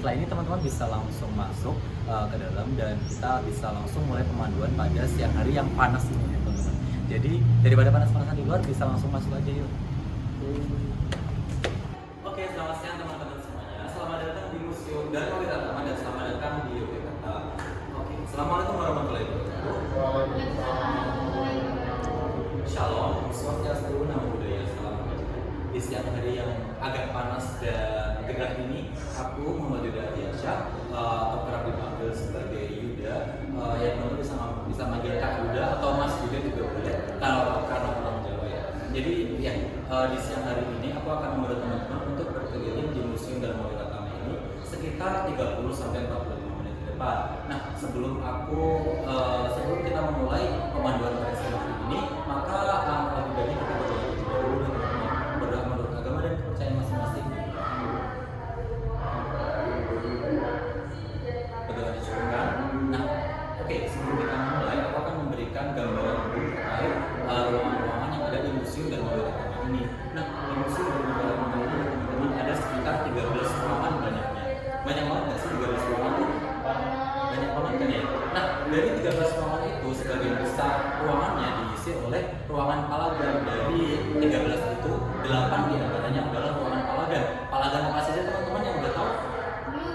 setelah ini teman-teman bisa langsung masuk ke dalam dan kita bisa langsung mulai pemanduan pada siang hari yang panas ini ya teman-teman. Jadi daripada panas-panasan di luar bisa langsung masuk aja yuk. Oke, selamat siang teman-teman semuanya. Selamat datang di Museum Dharma Wiratama dan selamat datang di Yogyakarta. Oke, assalamualaikum warahmatullahi wabarakatuh. Shalom, swastiastu, namo buddhaya, salam kebajikan. Di siang hari yang agak panas dan gerah ini, aku Muhammad Yuda Ardiansyah, atau kerap dipanggil sebagai Yuda, yang teman bisa manggil Kak Yuda atau Mas Yuda juga boleh, kalau karena orang Jawa ya. Jadi ya, di siang hari ini aku akan membawa teman-teman untuk berkeliling di Museum Dharma Wiratama ini sekitar 30-45 menit ke depan. Nah, sebelum kita memulai pemanduan pada siang hari ini, maka lebih baik kita berdoa terlebih dahulu dan berdoa menurut agama dan kepercayaan masing-masing. Berdoa disyukurkan. Nah, oke, sebelum kita memulai, aku akan memberikan gambaran terkait ruangan-ruangan yang ada di Museum Dharma Wiratama ini. Nah, di Museum Dharma Wiratama ini teman-teman ada sekitar 13 ruangan banyaknya. Banyak banget nggak sih 13 ruangan itu? Banyak banget kan ya? Nah, dari 13 ruangan itu sebagian besar ruangannya diisi oleh ruangan palagan. Dari 13 itu 8 diantaranya adalah ruangan palagan. Palagan apa saja teman-teman yang udah tahu?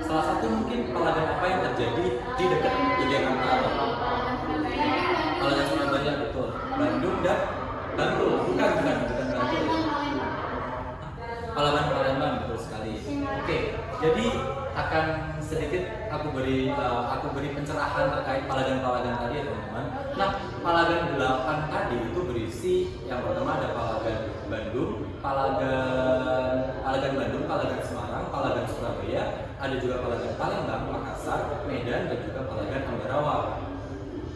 Salah satu mungkin palagan apa yang terjadi di dekat Yogyakarta? Palagan Surabaya, betul. Bandung dan Bantul, bukan Bantul. Palagan Palembang, betul sekali. Oke, jadi akan sedikit aku beri pencerahan terkait palagan-palagan tadi ya teman-teman. Nah, palagan 8 tadi itu berisi yang pertama ada palagan Bandung, palagan Semarang, palagan Surabaya, ada juga palagan Palembang, Makassar, Medan dan juga palagan Ambarawa.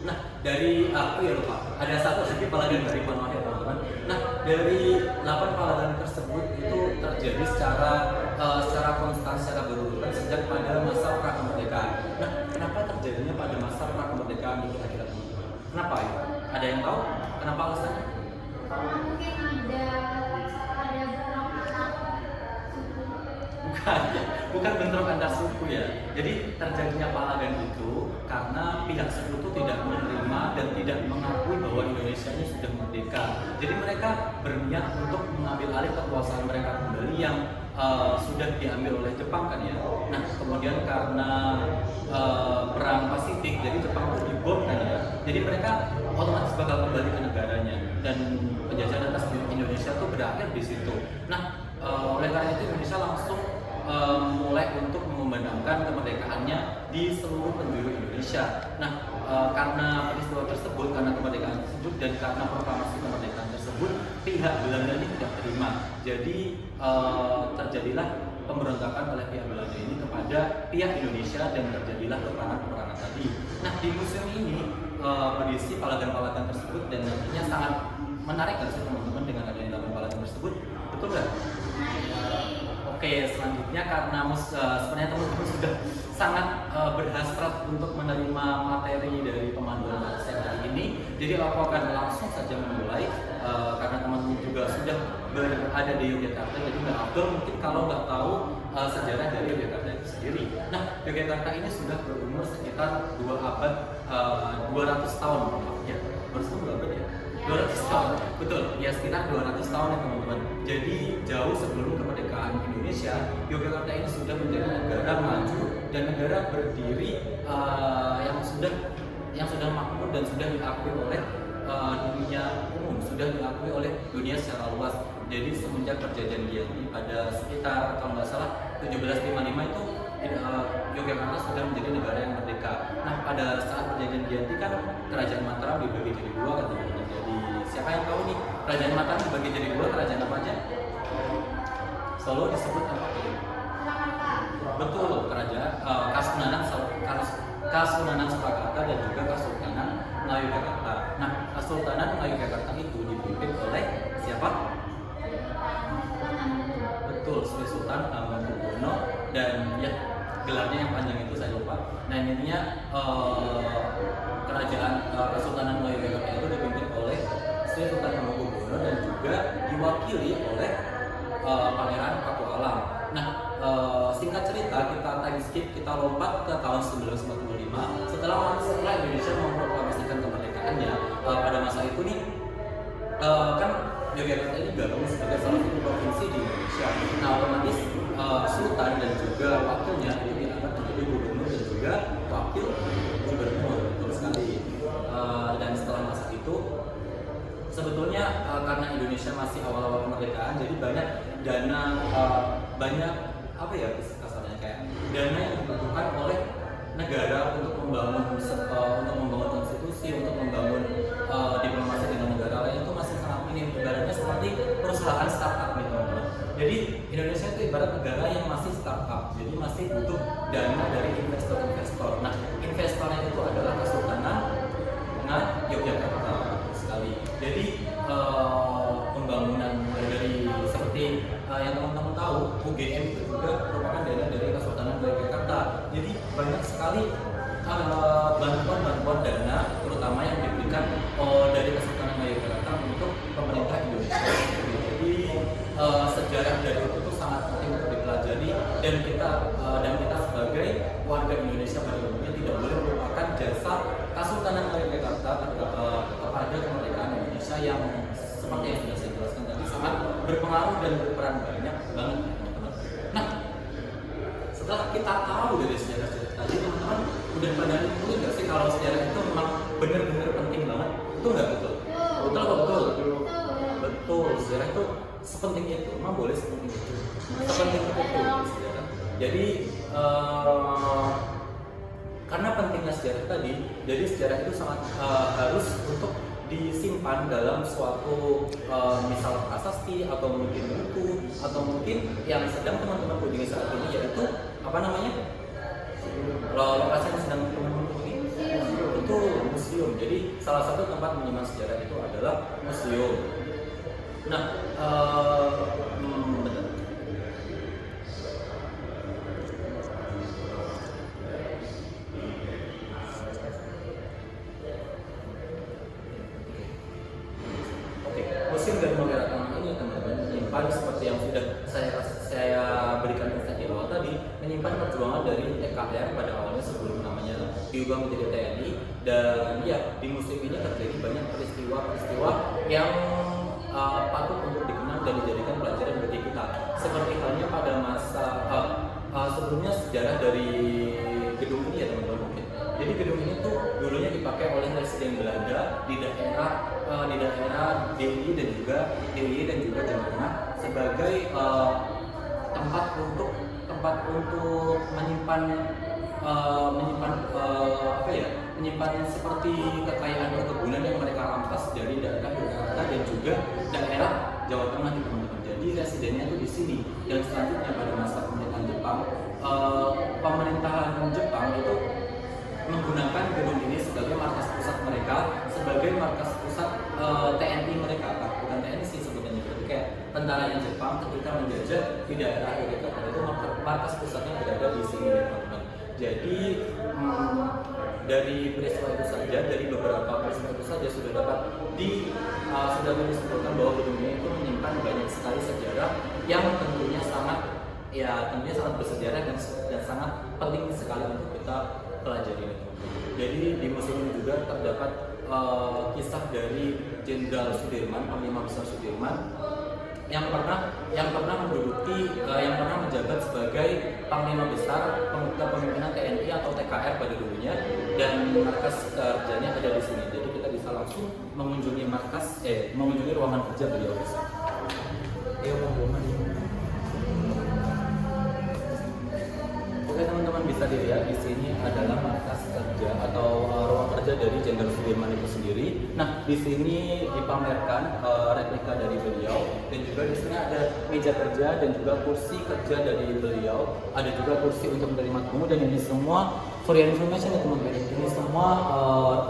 Nah, dari ada satu lagi palagan dari Manoa ya teman-teman. Nah, dari 8 palagan tersebut itu terjadi secara konstan, secara berurutan sejak pada masa prakemerdekaan. Nah, kenapa terjadinya pada masa prakemerdekaan itu kira-kira teman-teman? Kenapa ya? Ada yang tahu? Kenapa alasannya? Karena mungkin ada Bukan bentrok antar suku ya. Jadi terjadinya palagan itu karena pihak suku itu tidak menerima dan tidak mengakui bahwa Indonesia ini sudah merdeka. Jadi mereka berniat untuk mengambil alih kekuasaan mereka kembali yang sudah diambil oleh Jepang kan ya. Nah, kemudian karena perang Pasifik, jadi Jepang itu dibom kan ya. Jadi mereka otomatis bakal kembali ke negaranya dan penjajahan atas Indonesia itu berakhir di situ. Nah, oleh karena itu Indonesia langsung mulai untuk mengumandangkan kemerdekaannya di seluruh penjuru Indonesia. Nah, karena peristiwa tersebut, karena kemerdekaan tersebut dan karena proklamasi kemerdekaan tersebut, pihak Belanda ini tidak terima. Jadi terjadilah pemberontakan oleh pihak Belanda ini kepada pihak Indonesia dan terjadilah peperangan tadi. Nah, di museum ini berisi palagan-palagan tersebut dan nantinya sangat menarik kan teman-teman dengan adanya 8 palagan tersebut, betul nggak? Oke, selanjutnya karena sebenarnya teman-teman sudah sangat berhasrat untuk menerima materi dari pemanduan pada siang hari ini, jadi aku akan langsung saja memulai karena teman-teman juga sudah berada di Yogyakarta, jadi nggak afdol mungkin kalau nggak tahu sejarah dari Yogyakarta itu sendiri. Nah, Yogyakarta ini sudah berumur sekitar 200 tahun, ya. Baru berapa abad ya? 200 tahun, betul, ya sekitar 200 tahun ya teman-teman. Jadi jauh sebelum kemerdekaan Indonesia, Yogyakarta ini sudah menjadi negara maju dan negara berdiri yang sudah makmur dan sudah diakui oleh dunia umum, sudah diakui oleh dunia secara luas. Jadi semenjak perjanjian Giyanti pada sekitar kalau nggak salah 1755 itu Yogyakarta sudah menjadi negara yang merdeka. Nah, pada saat perjanjian Giyanti kan kerajaan Mataram dibagi jadi dua kan teman-teman. Jadi siapa yang tahu nih kerajaan Mataram dibagi jadi dua, kerajaan apa aja? Solo disebut apa? Betul, kerajaan Kasunanan Surakarta dan juga Kesultanan Ngayogyakarta. Nah, Kesultanan Ngayogyakarta itu dipimpin oleh siapa? Betul, Sri Sultan Hamengkubuwono dan ya gelarnya yang panjang itu saya lupa. Nah, intinya kerajaan Kesultanan Ngayogyakarta itu dipimpin oleh Sri Sultan Hamengkubuwono dan juga diwakili oleh Pangeran Pakualam. Nah, singkat cerita kita time skip, kita lompat ke tahun 1945 setelah Indonesia memproklamasikan kemerdekaannya. Pada masa itu nih kan Yogyakarta ini gabung sebagai salah satu provinsi di Indonesia. Nah, otomatis sultan dan juga wakilnya itu diangkat menjadi gubernur dan juga wakil gubernur, betul sekali. Dan setelah masa itu sebetulnya karena Indonesia masih awal-awal kemerdekaan, jadi banyak dana, banyak apa ya kasarnya, kayak dana yang dibutuhkan oleh negara untuk membangun konstitusi, untuk membangun diplomasi dengan negara lain itu masih sangat minim. Ibaratnya seperti perusahaan startup gitu, teman-teman. Jadi Indonesia itu ibarat negara yang masih startup, jadi masih butuh dana dari investor-investor. Nah, investornya itu adalah Kesultanan Yogyakarta sekali. Jadi pembangunan dari seperti yang teman-teman tahu, UGM itu juga merupakan dana dari Kesultanan Yogyakarta. Jadi banyak sekali bantuan dana, terutama yang diberikan dari Kesultanan Yogyakarta untuk pemerintah Indonesia. Jadi sejarah dari itu tuh sangat penting untuk dipelajari, dan kita sebagai warga Indonesia pada umumnya tidak boleh melupakan jasa Kesultanan Yogyakarta kepada kemerdekaan Indonesia yang seperti yang sudah saya jelaskan tadi sangat berpengaruh dan berperan banyak banget, teman-teman. Nah, setelah kita tahu dari sejarah tadi, teman-teman udah pada mungkin nggak sih kalau sejarah itu memang benar-benar penting banget? Itu nggak betul? Betul apa betul? Betul, sejarah itu sepenting itu, memang boleh sepenting itu. Sepenting itu sejarah. Jadi karena pentingnya sejarah tadi, jadi sejarah itu sangat harus untuk disimpan dalam suatu misal prasasti atau mungkin buku atau mungkin yang sedang teman-teman kunjungi saat ini, yaitu apa namanya, lokasi yang sedang teman-teman kunjungi, itu museum. Jadi salah satu tempat menyimpan sejarah itu adalah museum. Nah, benar. Museum dari negara tanah ini, teman-teman, menyimpan seperti yang sudah saya berikan insight di awal tadi, menyimpan perjuangan dari TKR pada awalnya sebelum namanya diubah menjadi TNI. Dan ya, di museum ini terjadi banyak peristiwa-peristiwa yang patut untuk dikenal dan dijadikan pelajaran bagi kita. Seperti halnya pada masa sebelumnya sejarah dari gedung ini ya, teman-teman, mungkin. Jadi gedung ini tuh dulunya dipakai oleh Residen Belanda di daerah DIY dan juga Jawa Tengah sebagai tempat untuk menyimpan seperti kekayaan perkebunan yang mereka rampas dari daerah Yogyakarta dan juga daerah Jawa Tengah, teman-teman. Jadi residennya itu di sini. Dan selanjutnya pada masa pemerintahan Jepang, pemerintahan Jepang itu menggunakan gedung ini sebagai markas pusat mereka, sebagai markas pusat TNI mereka, bukan TNI sih sebenarnya, tapi kayak tentara yang Jepang ketika menjajah di daerah Yogyakarta itu markas pusatnya berada di sini, teman-teman. Jadi dari peristiwa itu saja, dari beberapa peristiwa itu saja sudah dapat disimpulkan bahwa gedung ini itu menyimpan banyak sekali sejarah yang tentunya sangat bersejarah dan sangat penting sekali untuk kita pelajari. Jadi di museum ini juga terdapat kisah dari Jenderal Sudirman, Panglima Besar Sudirman, yang pernah menjabat sebagai Panglima Besar Kepemimpinan TNI atau TKR pada dulunya, dan markas kerjanya ada di sini. Jadi kita bisa langsung mengunjungi ruangan kerja beliau. Oke, teman-teman, bisa dilihat di sini adalah markas kerja atau ruang kerja dari Jenderal Sudirman itu sendiri. Nah, di sini dipamerkan replika dari beliau, dan juga di sini ada meja kerja dan juga kursi kerja dari beliau. Ada juga kursi untuk menerima tamu, dan ini semua for your information ya, teman-teman. Ini semua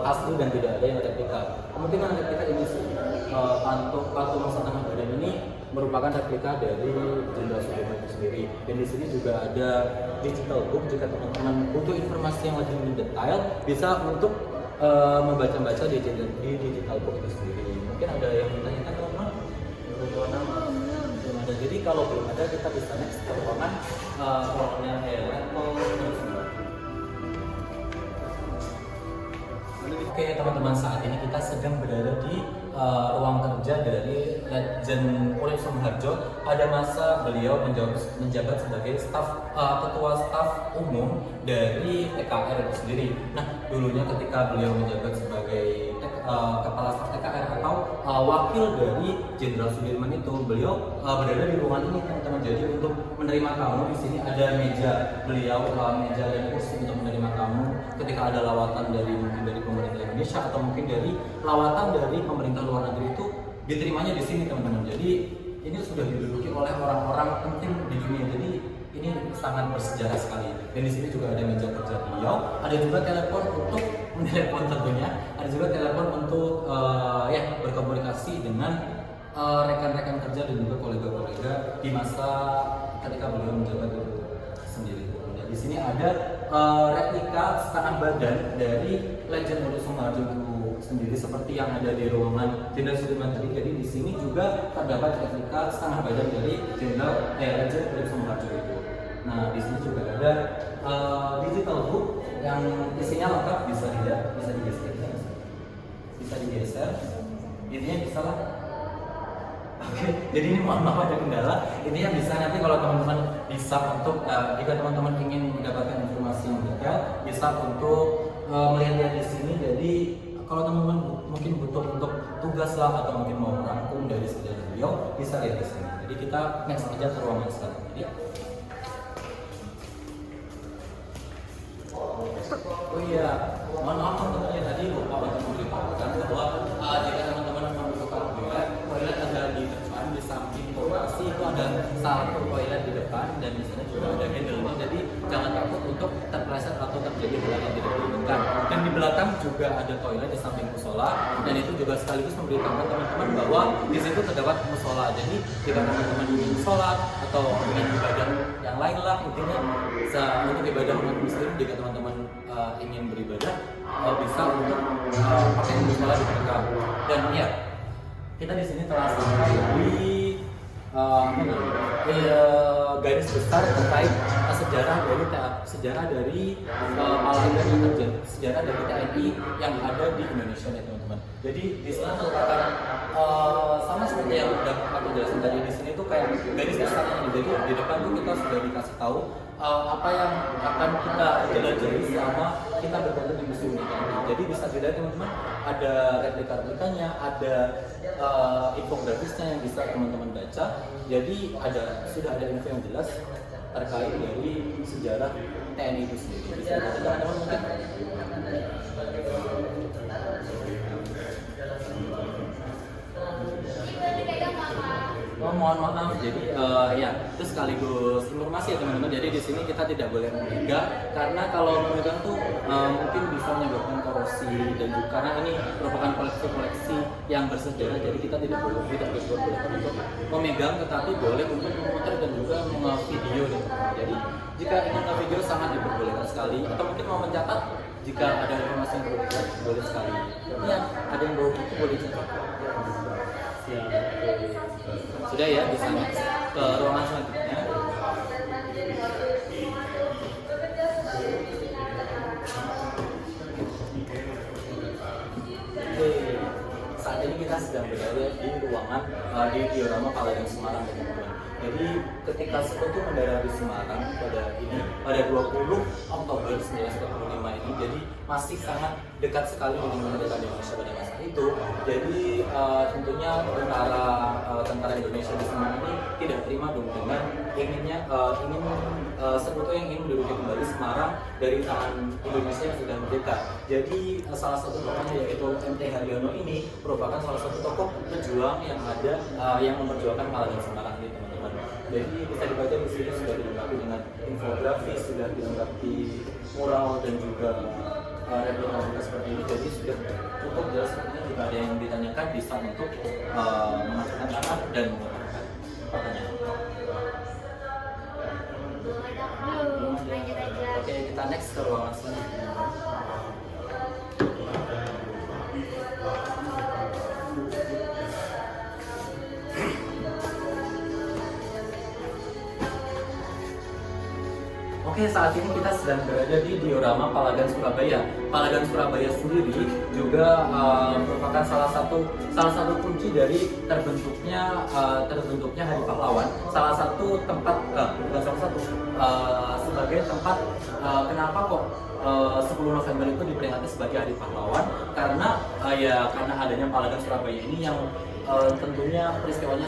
asli dan tidak ada yang replika. Kemungkinan replika ini patung Sultan Hamengkubuwono ini merupakan replika dari Jenderal Sudirman itu sendiri. Dan di sini juga ada digital book, jika teman-teman butuh informasi yang lebih mendetail bisa untuk membaca-baca di digital book itu sendiri. Mungkin ada yang bertanya, teman-teman? Belum ada. Jadi kalau belum ada kita bisa next ke ruangan kolonel level terus. Oke teman-teman, saat ini kita sedang berada di ruang kerja dari Legend Urip Sumoharjo. Pada masa beliau menjabat sebagai ketua staf umum dari TKR itu sendiri. Nah, dulunya ketika beliau menjabat sebagai kepala staf TKR atau wakil dari Jenderal Sudirman itu, beliau berada di ruangan ini teman-teman. Jadi untuk menerima kamu di sini ada meja beliau, meja dan kursi untuk menerima kamu ketika ada lawatan mungkin dari pemerintah Indonesia atau mungkin dari lawatan dari pemerintah luar negeri, itu diterimanya di sini teman-teman. Jadi ini sudah diduduki oleh orang-orang penting di dunia. Jadi ini sangat bersejarah sekali. Dan di sini juga ada meja kerja beliau, ada juga telepon untuk menelepon tentunya, ada juga telepon untuk berkomunikasi dengan rekan-rekan kerja dan juga kolega-kolega di masa ketika beliau menjabat itu sendiri. Dan di sini ada replika setengah badan dari Legend Urip Sumoharjo itu sendiri seperti yang ada di ruangan Jenderal Sudirman tadi. Jadi di sini juga terdapat replika setengah badan dari Legend Urip Sumoharjo itu. Nah, di sini juga ada digital book yang isinya lengkap, bisa dilihat, bisa digeser. Ininya bisa lah. Oke, jadi ini mohon maaf ada kendala. Ini yang bisa nanti kalau teman-teman bisa untuk jika teman-teman ingin mendapatkan informasi yang detail, bisa untuk melihat di sini. Jadi kalau teman-teman mungkin butuh untuk tugas lah atau mungkin mau merangkum dari sejarah beliau, bisa lihat di sini. Jadi kita next aja ke ruangan selanjutnya. Oh iya, mohon maaf teman-teman, tadi lupa untuk memberitahukan bahwa jika teman-teman membutuhkan toilet ada di depan, di samping lokasi itu ada satu toilet di depan dan di sana juga ada handle-nya. Jadi jangan takut untuk terpeleset atau terjadi hal yang tidak diinginkan. Dan di belakang juga ada toilet di samping musola, dan itu juga sekaligus memberitahukan teman-teman bahwa di situ terdapat musola. Jadi jika teman-teman ingin sholat atau ingin ibadah yang lain lah, intinya untuk ibadah umat muslim, jika teman-teman ingin beribadah bisa untuk pakai musola di belakang. Dan ya, kita di sini telah sampai di garis besar terkait sejarah dari Pahlawan yang terjadi, sejarah dari TNI yang ada di Indonesia ya teman-teman. Jadi di sini merupakan sama seperti yang udah aku jelasin tadi, di sini tuh kayak garis besarnya. Jadi di depan tuh kita sudah dikasih tahu apa yang akan kita jelajahi selama kita berada di museum ini. Jadi bisa dilihat teman-teman, ada replika-replikanya, ada infografisnya yang bisa teman-teman baca. Jadi sudah ada info yang jelas terkait dari sejarah TNI itu sendiri. Bisa teman-teman mungkin. Mohon maaf, jadi itu sekaligus informasi ya teman-teman. Jadi di sini kita tidak boleh memegang, karena kalau memegang tuh mungkin bisa menyebabkan korosi, dan juga karena ini merupakan koleksi yang bersejarah. Jadi kita tidak diperbolehkan untuk memegang, tetapi boleh untuk memutar dan juga video. Jadi jika ingin video sangat diperbolehkan sekali, atau mungkin mau mencatat jika ada informasi yang berlebihan boleh sekali. Iya, ada yang bawa buku boleh catat. Siap. Sudah ya, bisa ke ruangan selanjutnya. Oke, saat ini kita sedang berada di ruangan di diorama Pahlawan Semarang teman-teman. Jadi ketika Sekutu mendarat di Semarang pada 20 Oktober 1945 ini, jadi masih sangat dekat sekali dengan kemerdekaan Indonesia pada masa itu. Jadi tentunya tentara Indonesia di Semarang ini tidak terima dengan ingin Sekutu yang ingin menduduki kembali Semarang dari tangan Indonesia yang sudah merdeka. Jadi salah satu tokohnya yaitu MT Haryono ini merupakan salah satu tokoh pejuang yang ada yang memperjuangkan Pahlawan Semarang ini teman-teman. Jadi bisa dibaca di sini sudah dilengkapi dengan infografis, sudah dilengkapi mural dan juga replika seperti ini. Jadi sudah cukup jelas sepertinya. Jika ada yang ditanyakan bisa untuk mengacungkan tangan dan mengatakan pertanyaan. Oke, kita next ke ruangan selanjutnya. Oke, saat ini kita sedang berada di diorama Palagan Surabaya. Palagan Surabaya sendiri juga merupakan salah satu kunci dari terbentuknya Hari Pahlawan. Salah satu tempat, bukan salah satu, sebagai tempat kenapa kok 10 November itu diperingati sebagai Hari Pahlawan, karena karena adanya Palagan Surabaya ini yang tentunya peristiwanya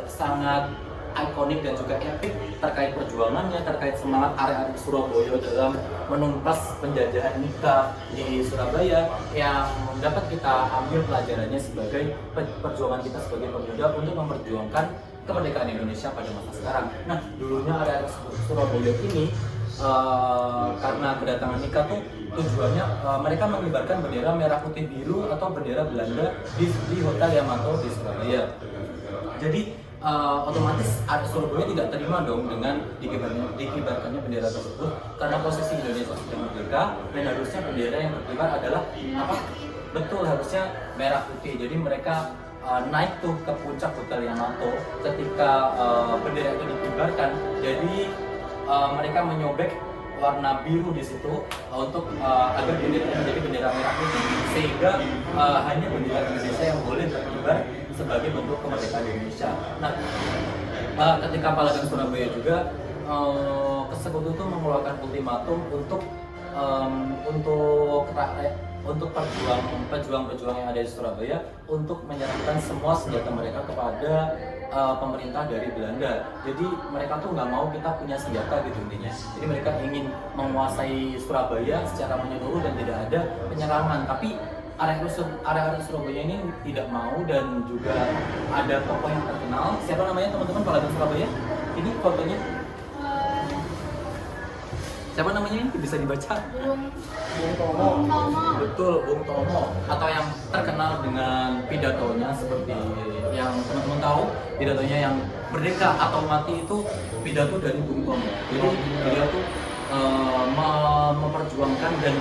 sangat ikonik dan juga epik terkait perjuangannya, terkait semangat arek-arek Surabaya dalam menumpas penjajahan Nika di Surabaya, yang dapat kita ambil pelajarannya sebagai perjuangan kita sebagai pemuda untuk memperjuangkan kemerdekaan Indonesia pada masa sekarang. Nah, dulunya arek-arek Surabaya ini karena kedatangan Nika tuh tujuannya mereka mengibarkan bendera merah putih biru atau bendera Belanda di Hotel Yamato di Surabaya. Jadi otomatis arek Surabaya tidak terima dong dengan dikibarkannya bendera tersebut, karena posisi Indonesia sudah merdeka dan harusnya bendera yang berkibar adalah apa? Betul, harusnya merah putih. Jadi mereka naik tuh ke puncak Hotel Yamato ketika bendera itu dikibarkan. Jadi mereka menyobek warna biru di situ untuk agar bendera menjadi bendera merah putih, sehingga hanya bendera Indonesia yang boleh berkibar sebagai bentuk kemerdekaan Indonesia. Nah, ketika Palagan Surabaya juga Sekutu itu mengeluarkan ultimatum untuk pejuang-pejuang yang ada di Surabaya untuk menyerahkan semua senjata mereka kepada pemerintah dari Belanda. Jadi mereka tuh nggak mau kita punya senjata gitu intinya. Jadi mereka ingin menguasai Surabaya secara menyeluruh dan tidak ada penyerangan. Tapi area Surabaya ini tidak mau, dan juga ada tokoh yang terkenal. Siapa namanya teman-teman Palagan Surabaya? Ini fotonya. Siapa namanya ini? Bisa dibaca? Bung Tomo. Betul, Bung Tomo. Atau yang terkenal dengan pidatonya seperti yang teman-teman tahu, pidatonya yang merdeka atau mati itu pidato dari Bung Tomo. Jadi dia tuh memperjuangkan dan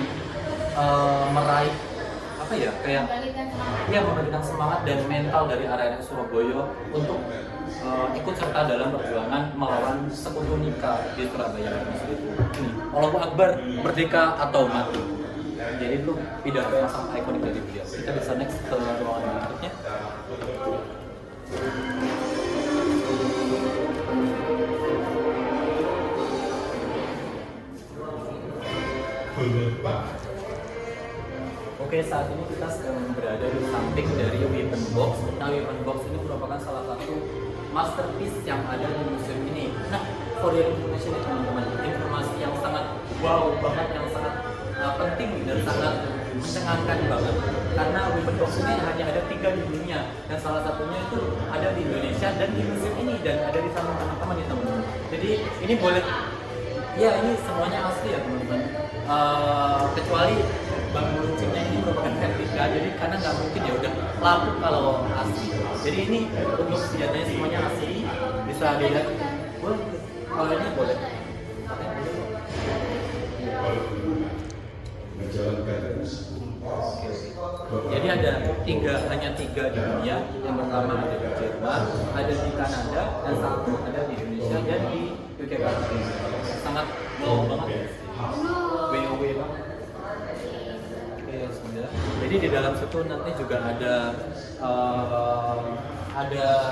meraih apa ya, kayak memberikan semangat dan mental dari area Surabaya untuk ikut serta dalam perjuangan melawan Sekutu Nika di Surabaya. Ini Allahu Akbar, merdeka atau mati. Jadi itu pidato yang sangat ikonik dari beliau. Kita bisa next ke ruangan berikutnya. Oke, saat ini kita sedang berada di samping dari weapon box. Nah, weapon box ini merupakan salah satu masterpiece yang ada di museum ini. Nah, for your information teman-teman, informasi yang sangat wow banget, yang sangat penting dan sangat mencengangkan banget. Karena weapon box ini hanya ada 3 di dunia, dan salah satunya itu ada di Indonesia dan di museum ini, dan ada di samping teman-teman nih teman-teman. Jadi ini boleh, ya ini semuanya asli ya teman-teman. Kecuali bangun runcingnya ini merupakan replika, jadi karena nggak mungkin ya udah laku kalau asli. Jadi ini untuk senjatanya semuanya asli, bisa dilihat. Boleh, kalau ini boleh. Jadi ada hanya tiga di dunia. Yang pertama ada di Jerman, ada di Kanada, dan satu ada di Indonesia dan di UK. Sangat wow banget. WoW banget. Jadi di dalam situ nanti juga ada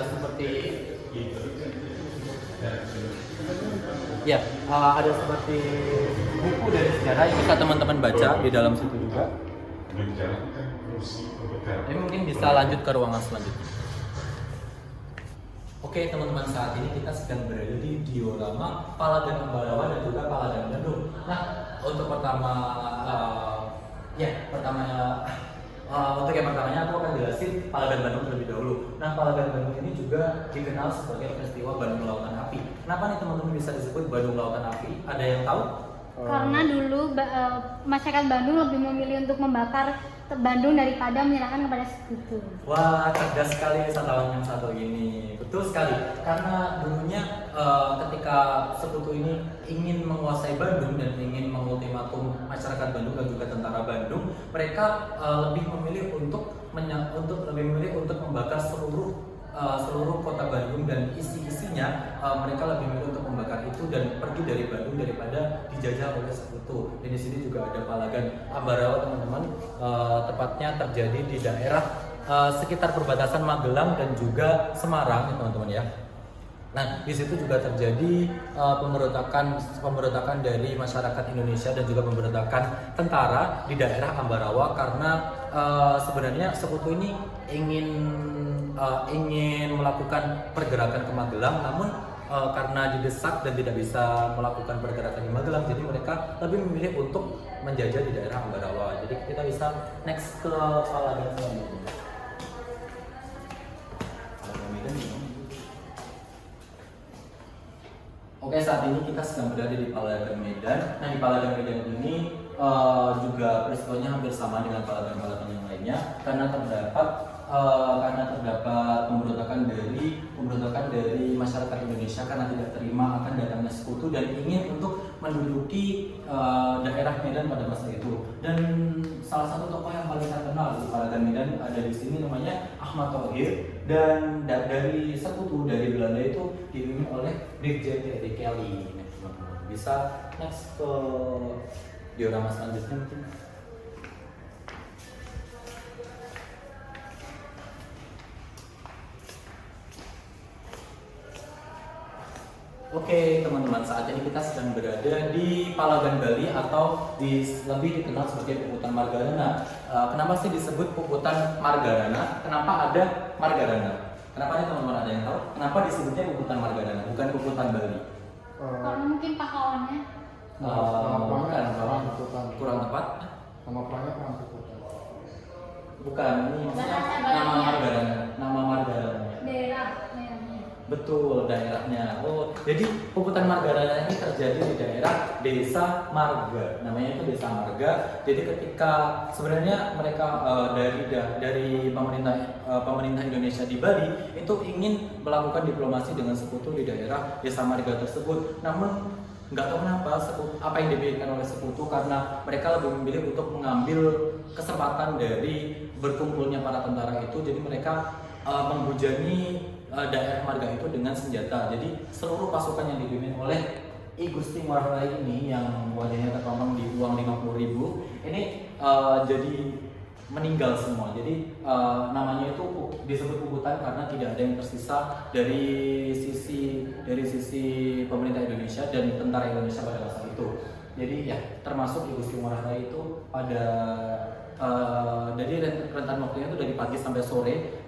seperti ada seperti buku dari sejarah yang bisa teman-teman baca di dalam situ juga. Ini mungkin bisa lanjut ke ruangan selanjutnya. Oke teman-teman, saat ini kita sedang berada di diorama Palagan Ambarawa dan juga Palagan Bandung. Nah, untuk untuk yang pertamanya aku akan jelasin Palagan Bandung terlebih dahulu. Nah, Palagan Bandung ini juga dikenal sebagai peristiwa Bandung Lautan Api. Kenapa nih teman-teman bisa disebut Bandung Lautan Api? Ada yang tahu? Karena dulu masyarakat Bandung lebih memilih untuk membakar Bandung daripada menyerahkan kepada Sekutu. Wah, cerdas sekali wisatawan yang satu ini. Betul sekali. Karena dulunya ketika Sekutu ini ingin menguasai Bandung dan ingin mengultimatum masyarakat Bandung dan juga tentara Bandung, mereka lebih memilih untuk membakar seluruh seluruh kota Bandung dan isi-isinya, mereka lebih memilih untuk membakar itu dan pergi dari Bandung daripada dijajah oleh sekutu. Dan di sini juga ada Palagan Ambarawa teman-teman, tepatnya terjadi di daerah sekitar perbatasan Magelang dan juga Semarang ya teman-teman ya. Nah, di situ juga terjadi pemberontakan dari masyarakat Indonesia dan juga pemberontakan tentara di daerah Ambarawa karena sebenarnya sekutu ini ingin melakukan pergerakan ke Magelang, namun karena didesak dan tidak bisa melakukan pergerakan di Magelang, jadi mereka lebih memilih untuk menjajah di daerah Ambarawa. Jadi kita bisa next ke Palagan selanjutnya. Oke, saat ini kita sedang berada di Palagan Medan. Nah, di Palagan Medan ini juga peristiwanya hampir sama dengan Palagan-Palagan yang lainnya karena terdapat pemberontakan dari masyarakat Indonesia karena tidak terima akan datangnya sekutu dan ingin untuk menduduki daerah Medan pada masa itu. Dan salah satu tokoh yang paling terkenal di Palagan Medan ada di sini namanya Ahmad Thohir, dan dari sekutu dari Belanda itu dipimpin oleh Brigjen T.D. Kelly. Bisa next ke diorama selanjutnya mungkin. Oke teman-teman, saat ini kita sedang berada di Palagan Bali atau lebih dikenal sebagai Puputan Margarana. Kenapa sih disebut Puputan Margarana? Kenapa ada Margarana? Kenapa nih teman-teman, ada yang tahu? Kenapa disebutnya Puputan Margarana, bukan Puputan Bali? Karena mungkin pahlawannya. Kurang tepat? Nama perangnya perang Puputan. Bukan, ini maksudnya nama Margarana. Nama Margarana. Daerahnya. Betul, daerahnya. Oh, jadi Puputan Margarana ini terjadi di daerah Desa Marga. Namanya itu Desa Marga. Jadi ketika sebenarnya mereka dari pemerintah Indonesia di Bali itu ingin melakukan diplomasi dengan sekutu di daerah Desa Marga tersebut. Namun nggak tahu kenapa apa yang dipikirkan oleh sekutu, karena mereka lebih memilih untuk mengambil kesempatan dari berkumpulnya para tentara itu. Jadi mereka menghujani daerah Marga itu dengan senjata. Jadi seluruh pasukan yang dipimpin oleh I Gusti Ngurah Rai ini yang wajahnya terpampang di uang 50.000 ini jadi meninggal semua. Jadi namanya itu disebut Puputan karena tidak ada yang tersisa dari sisi pemerintah Indonesia dan tentara Indonesia pada masa itu. Jadi ya termasuk I Gusti Ngurah Rai itu pada jadi rentan waktunya itu dari pagi sampai sore.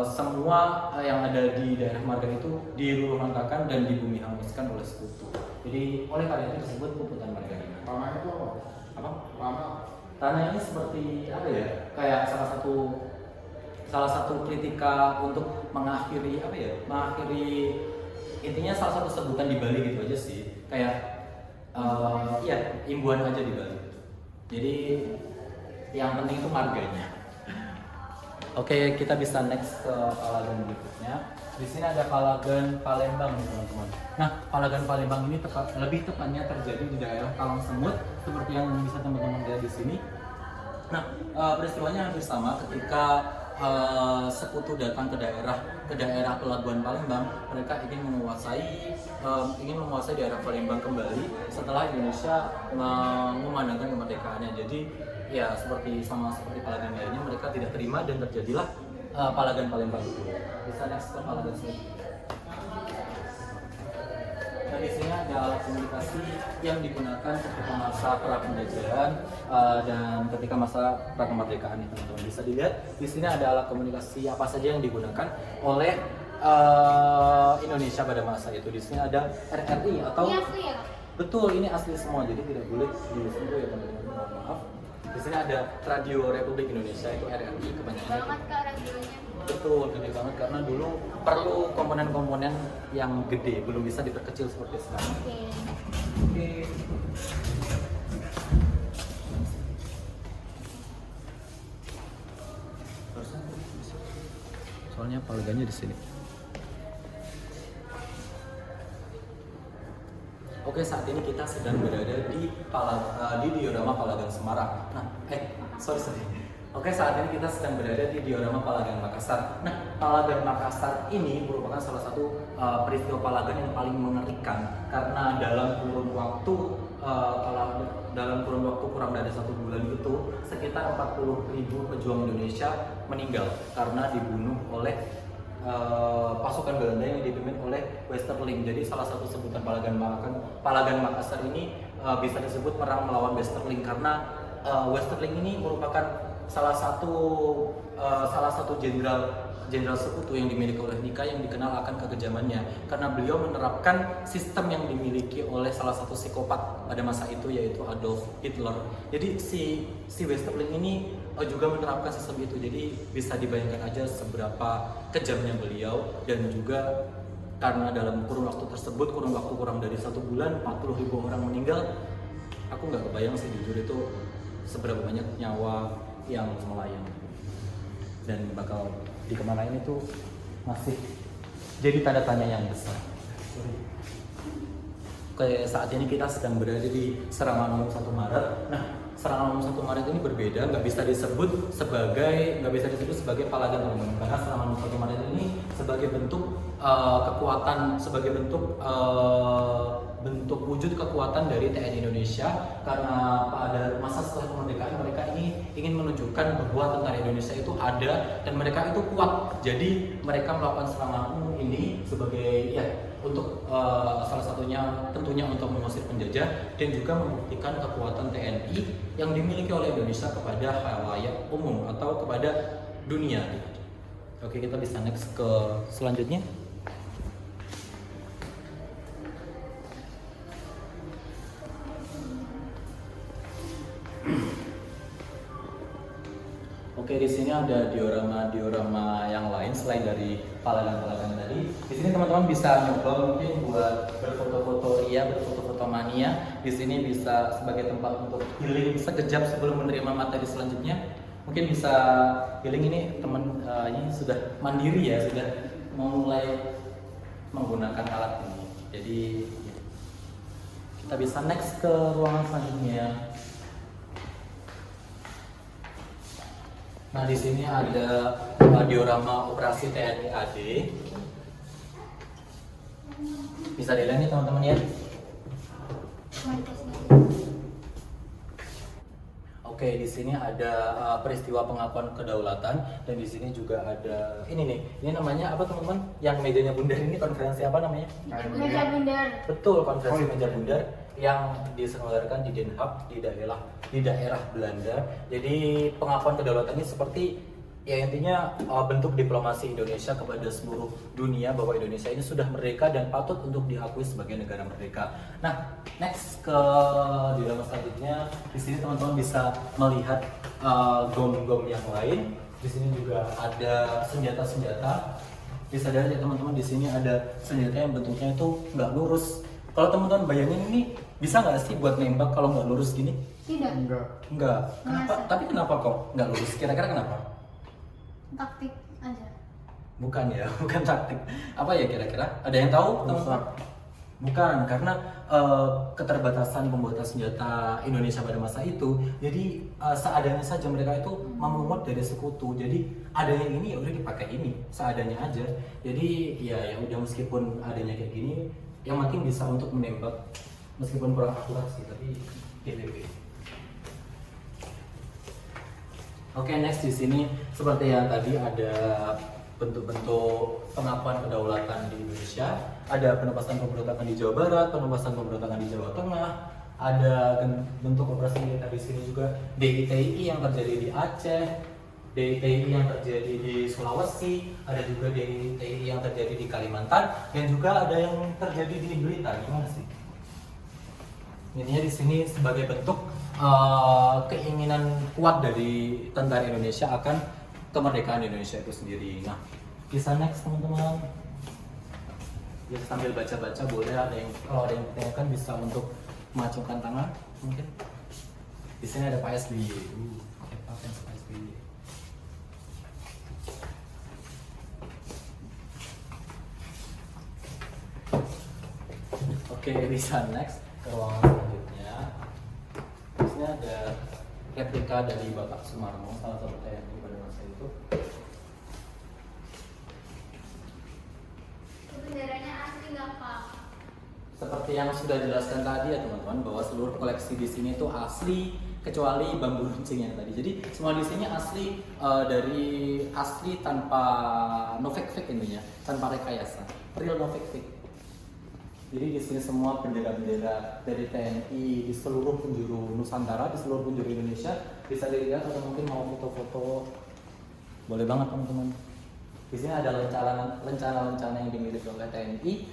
Semua yang ada di daerah Marga itu diruntuhkan dan dibumi hanguskan oleh sekutu. Jadi oleh karena itu disebut Puputan Margarina. Tanah itu Apa? tanah Tanah ini seperti apa ya? Kayak salah satu kritika untuk mengakhiri apa ya? Mengakhiri, intinya salah satu sebutan di Bali gitu aja sih. Kayak ya imbuhan aja di Bali. Jadi yang penting itu marganya. Oke, kita bisa next ke Palagan berikutnya. Di sini ada Palagan Palembang nih teman-teman. Nah, Palagan Palembang ini lebih tepatnya terjadi di daerah Kalangsemut seperti yang bisa teman-teman lihat di sini. Nah, peristiwanya hampir sama ketika sekutu datang ke daerah pelabuhan Palembang. Mereka ingin menguasai daerah Palembang kembali setelah Indonesia memandangkan kemerdekaannya. Jadi ya seperti Palagan lainnya, mereka tidak terima dan terjadilah Palagan Palembang itu. Bisa next ke Palagan selanjutnya. Nah, di sini ada alat komunikasi yang digunakan ketika masa pra penjajahan dan ketika masa pra kemerdekaan nih teman-teman. Bisa dilihat di sini ada alat komunikasi apa saja yang digunakan oleh Indonesia pada masa itu. Di sini ada RRI atau Ini asli ya? betul, ini asli semua, jadi tidak boleh disentuh ya teman-teman. Mohon maaf. Di sini ada Radio Republik Indonesia, itu RRI kebanyakan. Banget kak radionya. Betul, gede banget karena dulu perlu komponen-komponen yang gede, belum bisa diperkecil seperti sekarang. Oke. Soalnya Palagannya di sini. Oke, saat ini kita sedang berada di diorama Palagan Semarang. Nah, sorry. Oke, saat ini kita sedang berada di diorama Palagan Makassar. Nah, Palagan Makassar ini merupakan salah satu peristiwa palagan yang paling mengerikan karena dalam kurun waktu kurang dari 1 bulan itu sekitar 40.000 pejuang Indonesia meninggal karena dibunuh oleh pasukan Belanda yang dipimpin oleh Westerling. Jadi salah satu sebutan Palagan Makassar ini bisa disebut perang melawan Westerling karena Westerling ini merupakan salah satu jenderal sekutu yang dimiliki oleh Nika yang dikenal akan kekejamannya karena beliau menerapkan sistem yang dimiliki oleh salah satu psikopat pada masa itu yaitu Adolf Hitler. Jadi si Westerling ini juga menerapkan sistem itu. Jadi bisa dibayangkan aja seberapa kejamnya beliau dan juga karena dalam kurun waktu tersebut kurang dari 1 bulan 40.000 orang meninggal. Aku nggak kebayang sih jujur itu seberapa banyak nyawa yang melayang dan bakal dikemanain itu masih jadi tanda tanya yang besar. Kayak saat ini kita sedang berada di serangan umum 1 Maret. Nah, serangan umum 1 Maret ini berbeda, nggak bisa disebut sebagai palagan umum karena serangan umum 1 Maret ini sebagai bentuk kekuatan, sebagai bentuk wujud kekuatan dari TNI Indonesia karena pada masa setelah kemerdekaan mereka ingin menunjukkan bahwa tentara Indonesia itu ada dan mereka itu kuat. Jadi mereka melakukan serangan umum ini sebagai untuk salah satunya tentunya untuk mengusir penjajah dan juga membuktikan kekuatan TNI yang dimiliki oleh Indonesia kepada khalayak umum atau kepada dunia. Oke, kita bisa next ke selanjutnya. Oke, di sini ada diorama yang lain selain dari palagan-palagan tadi. Di sini teman-teman bisa nyoba mungkin buat berfoto-foto berfoto-foto mania. Di sini bisa sebagai tempat untuk healing sekejap sebelum menerima materi selanjutnya. Mungkin bisa healing ini teman ini sudah mandiri ya, sudah mulai menggunakan alat ini. Jadi kita bisa next ke ruangan selanjutnya. Nah, di sini ada diorama operasi TNI AD. Bisa dilihat nih teman-teman ya. Oke, di sini ada peristiwa pengakuan kedaulatan dan di sini juga ada ini nih. Ini namanya apa teman-teman? Yang mejanya bundar ini konferensi apa namanya? Meja bundar. Betul, konferensi meja bundar yang diselenggarakan di Den Haag di daerah Belanda. Jadi pengakuan kedaulatan ini seperti ya intinya bentuk diplomasi Indonesia kepada seluruh dunia bahwa Indonesia ini sudah merdeka dan patut untuk diakui sebagai negara merdeka. Nah, next ke diorama selanjutnya. Di sini teman-teman bisa melihat gom-gom yang lain. Di sini juga ada senjata-senjata. Bisa lihat ya teman-teman, di sini ada senjata yang bentuknya itu nggak lurus. Kalau teman-teman bayangin ini bisa nggak sih buat nembak kalau nggak lurus gini? Tidak. Enggak. Kenapa? Tapi kenapa kok nggak lurus? Kira-kira kenapa? Taktik aja. Bukan ya, bukan taktik. Apa ya kira-kira? Ada yang tahu teman-teman? Bukan, karena keterbatasan pembuatan senjata Indonesia pada masa itu. Jadi seadanya saja mereka itu memungut dari sekutu. Jadi adanya ini ya udah dipakai ini, seadanya aja. Jadi ya udah meskipun adanya kayak gini, yang penting bisa untuk menembak meskipun kurang akurat sih, tapi GTP. Oke, next di sini seperti yang tadi ada bentuk-bentuk pengakuan kedaulatan di Indonesia, ada penumpasan pemberontakan di Jawa Barat, penumpasan pemberontakan di Jawa Tengah, ada bentuk operasi militer di sini juga DITI yang terjadi di Aceh, DITI yang terjadi di Sulawesi, ada juga DITI yang terjadi di Kalimantan, dan juga ada yang terjadi di Blitar. Gimana sih? Intinya di sini sebagai bentuk keinginan kuat dari tentara Indonesia akan kemerdekaan Indonesia itu sendiri. Nah, bisa next teman-teman. Bisa sambil baca-baca boleh, kalau ada yang ditanyakan bisa untuk mengacungkan tangan mungkin. Di sini ada Pak SBY. Pak SBY. Oke, bisa next ke ruangan selanjutnya. Di sini ada replika dari Bapak Sumarmo, salah satu TNI pada masa itu. seperti yang sudah dijelaskan tadi ya teman-teman, bahwa seluruh koleksi di sini itu asli kecuali bambu runcingnya tadi. Jadi semua di sini asli, dari asli tanpa no fake intinya, tanpa rekayasa, real no fake. Jadi di sini semua bendera-bendera dari TNI di seluruh penjuru Nusantara, di seluruh penjuru Indonesia bisa dilihat, atau mungkin mau foto-foto boleh banget teman-teman. Di sini ada lencana yang dimiliki oleh TNI,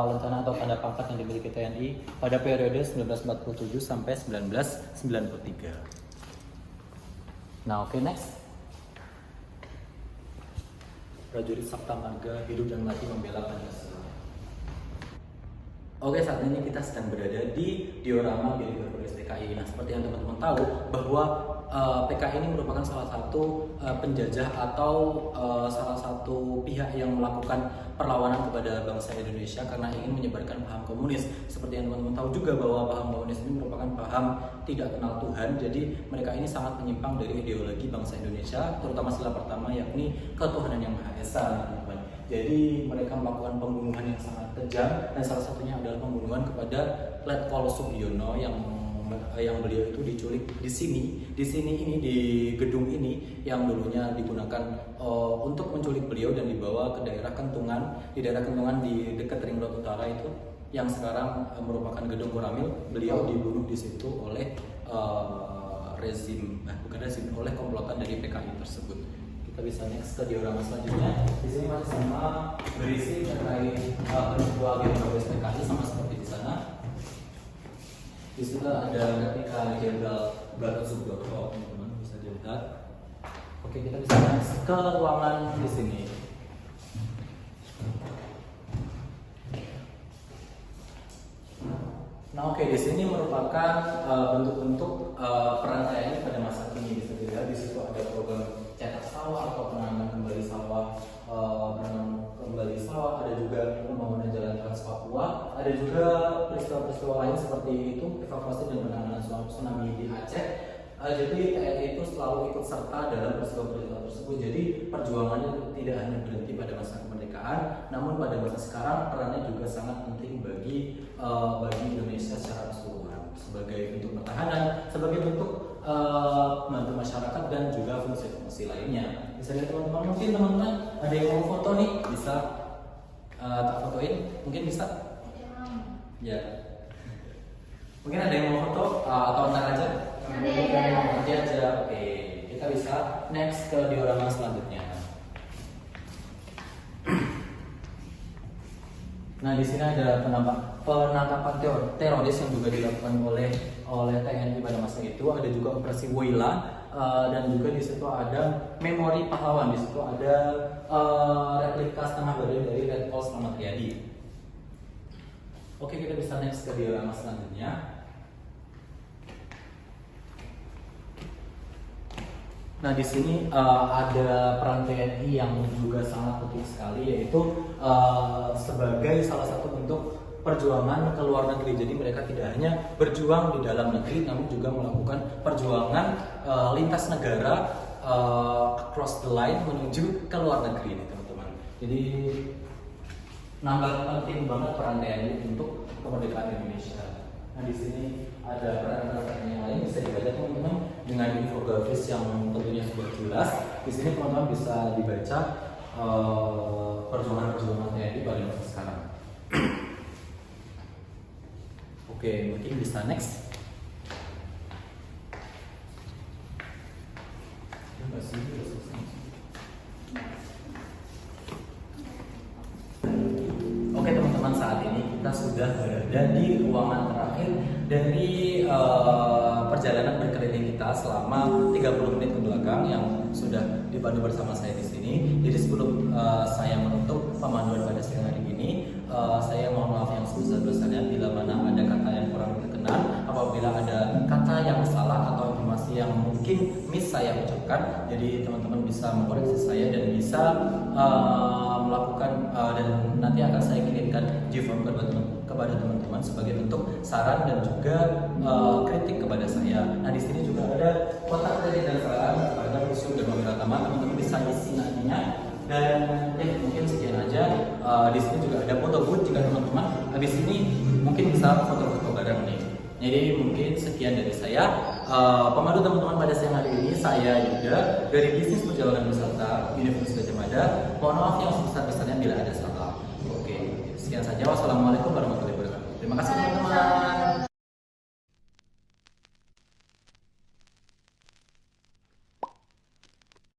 lencana atau tanda pangkat yang dimiliki TNI pada periode 1947 sampai 1993. Nah, oke, next. Prajurit Sabta Marga hidup dan mati membela Pancasila. Oke, saat ini kita sedang berada di diorama Billy Berkulis PKI. Nah, seperti yang teman-teman tahu bahwa PKI ini merupakan salah satu penjajah atau salah satu pihak yang melakukan perlawanan kepada bangsa Indonesia karena ingin menyebarkan paham komunis. Seperti yang teman-teman tahu juga bahwa paham komunis ini merupakan paham tidak kenal Tuhan. Jadi mereka ini sangat menyimpang dari ideologi bangsa Indonesia, terutama sila pertama yakni ketuhanan yang Maha Esa, teman-teman. Jadi mereka melakukan pembunuhan yang sangat kejam, dan salah satunya adalah pembunuhan kepada Letkol Sugiono yang beliau itu diculik di sini ini, di gedung ini yang dulunya digunakan untuk menculik beliau dan dibawa ke daerah Kentungan, di dekat Ring Road Utara itu yang sekarang merupakan gedung Koramil. Beliau dibunuh di situ oleh oleh komplotan dari PKI tersebut. Kita bisa next ke diorama selanjutnya. Di sini masih sama berisi terkait peristiwa Berkulis PKI sama seperti di sana. Di situ ada replika Jenderal Gatot Subroto, teman-teman bisa dilihat. Oke, kita bisa next ke ruangan di sini. Nah, oke, di sini merupakan bentuk-bentuk peran TNI pada masa kini. Bisa dilihat di situ ada program cetak sawah atau penanaman kembali sawah, ada juga pembangunan jalan Trans Papua, ada juga peristiwa-peristiwa lain seperti itu, evakuasi dan penanganan tsunami di Aceh. Jadi TNI itu selalu ikut serta dalam peristiwa-peristiwa tersebut. Jadi perjuangannya tidak hanya berhenti pada masa kemerdekaan, namun pada masa sekarang perannya juga sangat penting bagi Indonesia secara keseluruhan, sebagai bentuk pertahanan, sebagai bentuk membantu masyarakat, dan juga fungsi-fungsi lainnya. Bisa lihat teman-teman, mungkin teman-teman ada yang mau foto nih, bisa tak fotoin, mungkin bisa? Ya. Mungkin ada yang mau foto atau ntar aja? Nanti aja. Oke, kita bisa next ke diorama selanjutnya. Nah, di sini ada penangkapan teroris yang juga dilakukan oleh TNI pada masa itu. Ada juga operasi Woila, dan juga di situ ada memori pahlawan. Di situ ada replika setengah badan dari Letkol Slamet Riyadi. Oke, kita bisa next ke diorama selanjutnya. Nah, di sini ada peran TNI yang juga sangat penting sekali, yaitu sebagai salah satu bentuk perjuangan ke luar negeri. Jadi mereka tidak hanya berjuang di dalam negeri, namun juga melakukan perjuangan lintas negara, across the line menuju ke luar negeri ini, teman-teman. Jadi nambah penting banget peran TNI untuk kemerdekaan Indonesia. Nah, di sini ada peran-peran yang lain bisa dibaca teman-teman dengan infografis yang tentunya sudah jelas. Di sini teman-teman bisa dibaca perjuangan TNI pada masa sekarang. Oke, mungkin bisa next. Oke teman-teman, saat ini kita sudah berada di ruangan terakhir dari perjalanan berkeliling kita selama 30 menit ke belakang yang sudah dipandu bersama saya di sini. Jadi sebelum saya menutup pemanduan pada siang hari ini, saya mohon maaf yang sebesar-besarnya bila mana ada kata yang kurang berkenan, apabila ada kata yang salah atau informasi yang mungkin miss saya ucapkan. Jadi teman-teman bisa mengkoreksi saya dan bisa melakukan dan nanti akan saya kirimkan G-form kepada teman-teman sebagai bentuk saran dan juga kritik kepada saya. Nah, di sini juga ada kotak kritik dan saran kepada Museum Dharma Wiratama. Teman-teman bisa isi nantinya. Dan mungkin sekian aja. Di sini juga ada foto booth jika teman-teman habis ini mungkin bisa foto-foto bareng nih. Jadi mungkin sekian dari saya. Pemandu teman-teman pada siang hari ini saya Yuda dari Bisnis Perjalanan Wisata Universitas Gadjah Mada. Mohon maaf yang sebesar-besarnya bila ada salah. Oke, sekian saja. Wassalamualaikum warahmatullahi wabarakatuh. Terima kasih.